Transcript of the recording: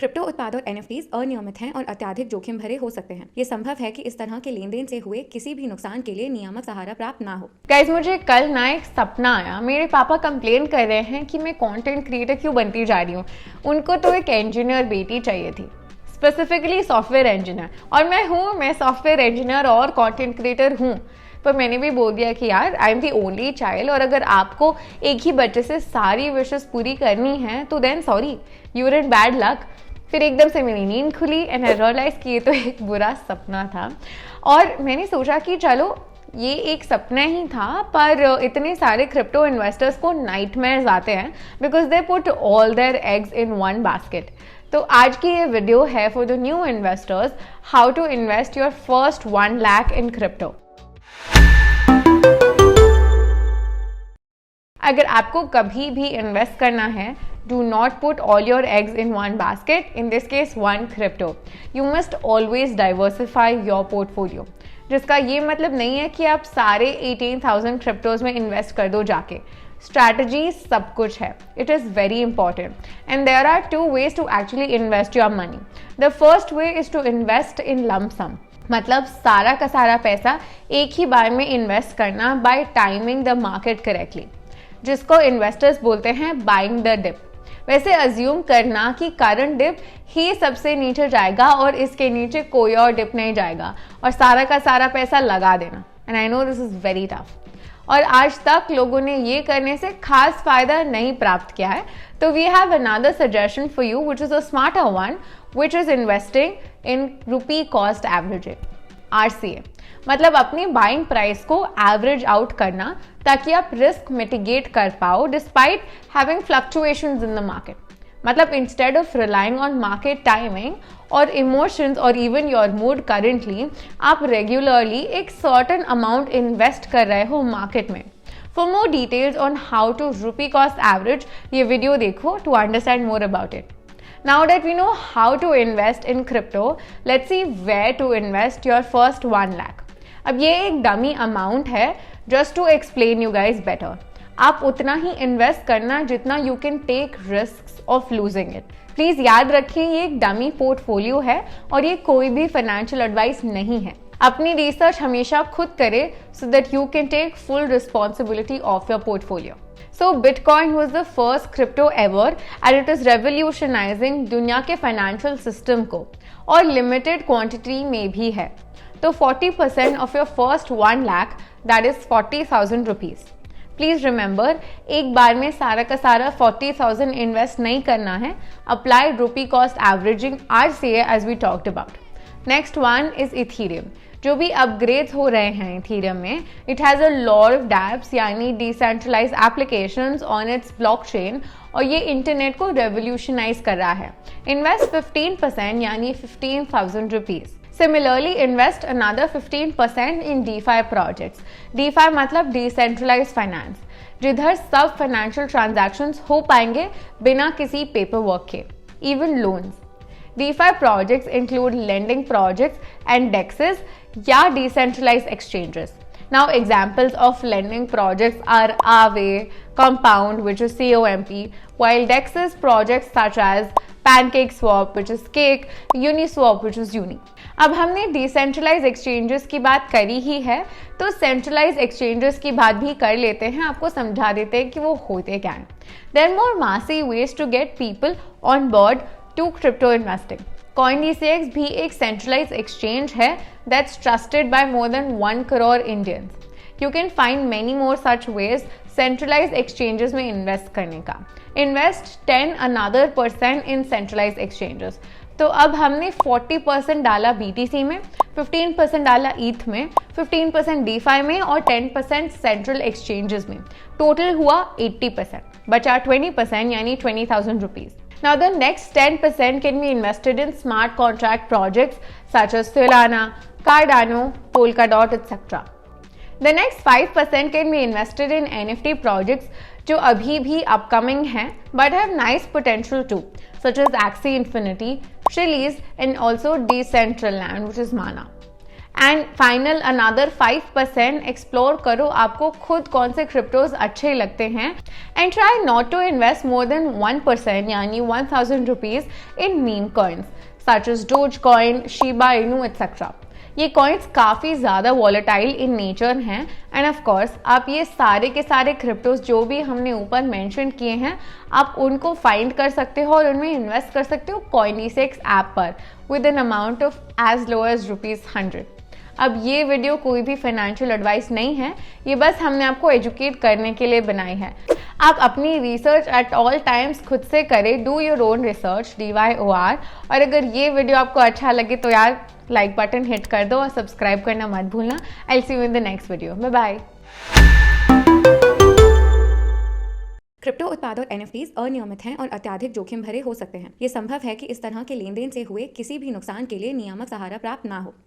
Crypto उत्पाद और NFTs अनियमित हैं और अत्यधिक जोखिम भरे हो सकते हैं। ये संभव है कि इस तरह के लेन देन से हुए किसी भी नुकसान के लिए नियामक सहारा प्राप्त ना हो। गाइस, मुझे कल ना एक सपना आया। मेरे पापा कंप्लेन कर रहे हैं कि मैं कंटेंट क्रिएटर क्यों बनती जा रही हूँ। उनको तो एक इंजीनियर बेटी चाहिए थी, स्पेसिफिकली सॉफ्टवेयर इंजीनियर, और मैं सॉफ्टवेयर इंजीनियर और कंटेंट क्रिएटर हूँ। पर मैंने भी बोल दिया कि यार I am the only child, और अगर आपको एक ही बच्चे से सारी विशेस पूरी करनी है तो then sorry, you are in bad luck. फिर एकदम से मेरी नींद खुली एंड आई रियलाइज कि ये तो एक बुरा सपना था। और मैंने सोचा कि चलो ये एक सपना ही था, पर इतने सारे क्रिप्टो इन्वेस्टर्स को नाइटमेयर्स आते हैं because they put all their eggs in one basket. तो आज की ये वीडियो है for the new investors, how to invest your first 1 lakh in crypto. अगर आपको कभी भी इन्वेस्ट करना है, do not put all your eggs in one basket, in this case one crypto. You must always diversify your portfolio. जिसका ये मतलब नहीं है कि आप सारे 18,000 क्रिप्टोज में इन्वेस्ट कर दो जाके। स्ट्रैटेजी सब कुछ है. It is very important. And there are 2 ways to actually invest your money. The first way is to invest in lump sum. मतलब सारा का सारा पैसा एक ही बार में इन्वेस्ट करना by timing the market correctly, जिसको इन्वेस्टर्स बोलते हैं बाइंग द डिप। वैसे अज्यूम करना कि करंट डिप ही सबसे नीचे जाएगा और इसके नीचे कोई और डिप नहीं जाएगा और सारा का सारा पैसा लगा देना। And I know this is very tough, और आज तक लोगों ने ये करने से खास फायदा नहीं प्राप्त किया है। तो we have another suggestion for you which is a smarter one, which is investing in rupee cost averaging, RCA। मतलब अपनी बाइंग प्राइस को एवरेज आउट करना ताकि आप रिस्क मिटिगेट कर पाओ despite having fluctuations in the market. मतलब instead of relying on market timing और इमोशंस और इवन योर मूड करेंटली, आप रेगुलरली एक सर्टेन अमाउंट इन्वेस्ट कर रहे हो मार्केट में। For more details on how to rupee cost average, ये वीडियो देखो to understand more about it. Now that we know how to invest in crypto, let's see where to invest your first 1 lakh. अब ये एक dummy amount है, just to explain you guys better. आप उतना ही invest करना जितना you can take risks of losing it. Please याद रखिए ये एक डमी पोर्टफोलियो है और ये कोई भी फाइनेंशियल एडवाइस नहीं है। अपनी रिसर्च हमेशा खुद करें so that you can take full responsibility of your portfolio. So Bitcoin was the first crypto ever and it is revolutionizing दुनिया के फाइनेंशियल सिस्टम को, और लिमिटेड क्वांटिटी में भी है। तो 40% of your first 1 lakh, that is 40,000 rupees. Please remember, एक बार में सारा का सारा 40,000 इन्वेस्ट नहीं करना है। Apply rupee cost averaging RCA as we talked about. Next one is Ethereum. जो भी अपग्रेड्स हो रहे हैं इथीरियम में, it has a lot of dApps यानी decentralize applications on its blockchain, और ये इंटरनेट को रेवोल्यूशनाइज कर रहा है। इन्वेस्ट 15% यानी 15,000 rupees. Similarly, invest another 15% in DeFi projects. DeFi मतलब Decentralized Finance, जिधर सब फाइनेंशियल ट्रांजैक्शंस हो पाएंगे बिना किसी पेपर वर्क के, even loans. DeFi projects include lending projects and DEXs या decentralized exchanges. Now examples of lending projects are Aave, Compound, which is COMP, while DEXs projects such as PancakeSwap, which is Cake, Uniswap, which is Uni. अब हमने decentralise exchanges की बात करी ही है, तो centralise exchanges की बात भी कर लेते हैं, आपको समझा देते हैं कि वो होते क्या हैं। There are more massive ways to get people on board to crypto investing. CoinDCX भी एक सेंट्रलाइज एक्सचेंज है that's trusted by more than 1 crore Indians. You can find many more such ways centralise exchanges में invest करने का। Invest 10% in centralise exchanges. तो अब हमने 40% डाला BTC में, 15% डाला ETH में, 15% DeFi में और 10% सेंट्रल एक्सचेंजेस में। टोटल हुआ 80%, बचा 20% यानी 20,000 rupees. Now the next 10% can be invested in smart contract projects such as Solana, Cardano, Polkadot, etc. The next 5% can be invested in NFT projects जो अभी भी अपकमिंग हैं but have nice potential too, such as Axie Infinity, Chiliz and also Decentraland, which is Mana. And final another 5% explore करो आपको खुद कौन से cryptos अच्छे लगते हैं and try not to invest more than 1% यानी 1000 rupees in meme coins such as Doge coin, Shiba Inu etcetera. ये कॉइन्स काफ़ी ज़्यादा वॉलेटाइल इन नेचर हैं एंड ऑफ कोर्स आप ये सारे के सारे क्रिप्टोज जो भी हमने ऊपर मेंशन किए हैं आप उनको फाइंड कर सकते हो और उनमें इन्वेस्ट कर सकते हो Coinesex ऐप पर with an amount of as low as ₹100। अब ये वीडियो कोई भी फाइनेंशियल एडवाइस नहीं है, ये बस हमने आपको एजुकेट करने के लिए बनाई है। आप अपनी रिसर्च एट ऑल टाइम्स खुद से करें, do your own research DYOR। और अगर ये वीडियो आपको अच्छा लगे तो यार लाइक बटन हिट कर दो और सब्सक्राइब करना मत भूलना। I will see you in the next video, bye bye. Crypto उत्पाद और NFTs अनियमित हैं और अत्यधिक जोखिम भरे हो सकते हैं। ये संभव है कि इस तरह के लेन देन से हुए किसी भी नुकसान के लिए नियामक सहारा प्राप्त ना हो।